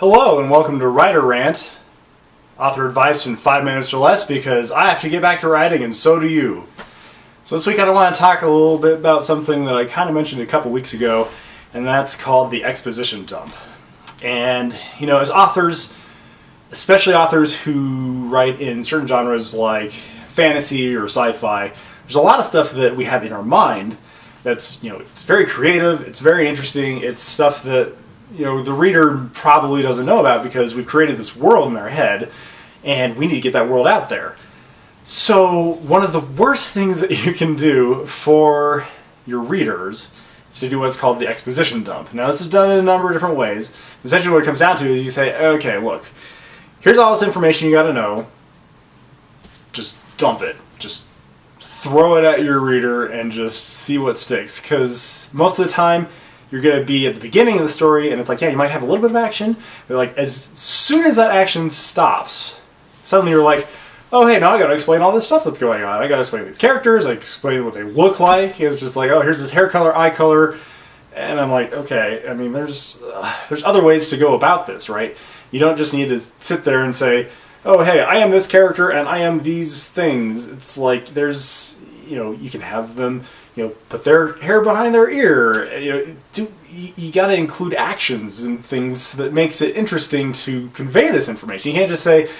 Hello and welcome to Writer Rant, author advice in 5 minutes or less because I have to get back to writing and so do you. So this week I want to talk a little bit about something that I kind of mentioned a couple weeks ago, and that's called the exposition dump. And, you know, as authors, especially authors who write in certain genres like fantasy or sci-fi, there's a lot of stuff that we have in our mind that's, you know, it's very creative, it's very interesting, it's stuff that, you know, the reader probably doesn't know about because we've created this world in our head and we need to get that world out there. So one of the worst things that you can do for your readers is to do what's called the exposition dump. Now this is done in a number of different ways. Essentially what it comes down to is you say, okay, look, here's all this information you got to know, just dump it. Just throw it at your reader and just see what sticks. Because most of the time, you're going to be at the beginning of the story, and it's like, yeah, you might have a little bit of action, but like, as soon as that action stops, suddenly you're like, oh, hey, now I got to explain all this stuff that's going on. I got to explain these characters, I explain what they look like. It's just like, oh, here's this hair color, eye color, and I'm like, okay, I mean, there's other ways to go about this, right? You don't just need to sit there and say, oh, hey, I am this character and I am these things. It's like there's, you know, you can have them, you know, put their hair behind their ear. You know, you got to include actions and things that makes it interesting to convey this information. You can't just say,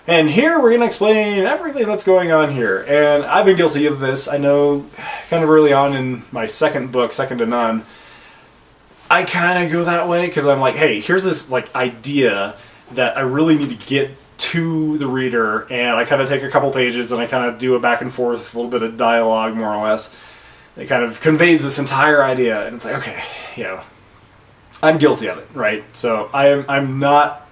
and here we're going to explain everything that's going on here. And I've been guilty of this. I know kind of early on in my second book, Second to None, I kind of go that way because I'm like, hey, here's this like idea that I really need to get to the reader, and I kind of take a couple pages and I kind of do a back and forth, a little bit of dialogue more or less. It kind of conveys this entire idea, and it's like, okay, you know, I'm guilty of it, right? So I'm not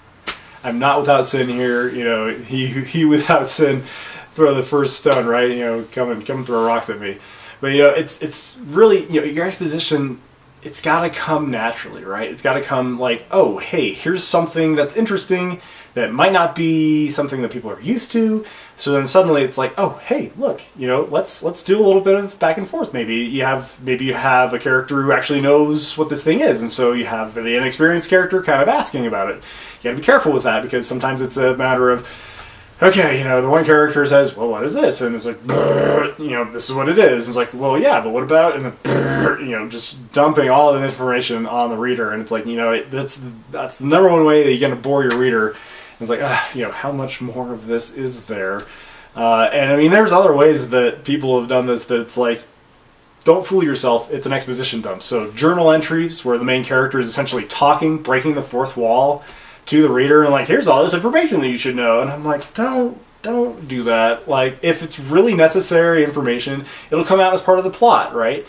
without sin here. You know, he without sin throw the first stone, right? You know, come throw rocks at me. But you know, it's really, you know, your exposition, it's got to come naturally, right? It's got to come like, oh, hey, here's something that's interesting that might not be something that people are used to. So then suddenly it's like, oh, hey, look, you know, let's do a little bit of back and forth. Maybe you have a character who actually knows what this thing is, and so you have the inexperienced character kind of asking about it. You got to be careful with that because sometimes it's a matter of, okay, you know, the one character says, well, what is this? And it's like, you know, this is what it is. And it's like, well, yeah, but what about, and then, you know, just dumping all of the information on the reader. And it's like, you know, that's the number one way that you're going to bore your reader. And it's like, you know, how much more of this is there? And I mean, there's other ways that people have done this that it's like, don't fool yourself, it's an exposition dump. So journal entries where the main character is essentially talking, breaking the fourth wall to the reader, and like, here's all this information that you should know. And I'm like, don't do that. Like, if it's really necessary information, it'll come out as part of the plot, right?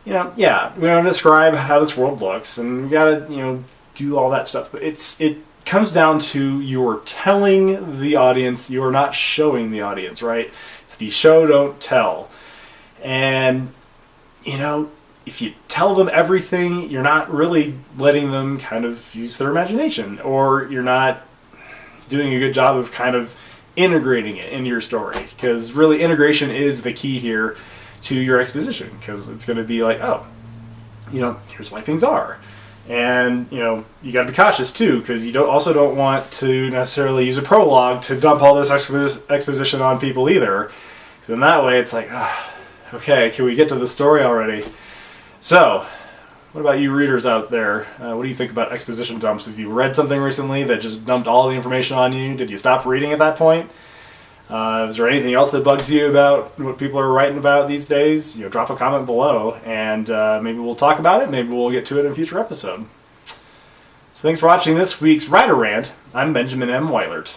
You know, yeah, we're going to describe how this world looks, and we got to, you know, do all that stuff. But it comes down to you're telling the audience, you're not showing the audience, right? It's the show, don't tell. And, you know, if you tell them everything, you're not really letting them kind of use their imagination, or you're not doing a good job of kind of integrating it into your story. Because really, integration is the key here to your exposition, because it's going to be like, oh, you know, here's why things are. And, you know, you got to be cautious too, because you also don't want to necessarily use a prologue to dump all this exposition on people either. So in that way, it's like, okay, can we get to the story already? So, what about you readers out there? What do you think about exposition dumps? Have you read something recently that just dumped all the information on you? Did you stop reading at that point? Is there anything else that bugs you about what people are writing about these days? You know, drop a comment below, and maybe we'll talk about it. Maybe we'll get to it in a future episode. So thanks for watching this week's Writer Rant. I'm Benjamin M. Weilert.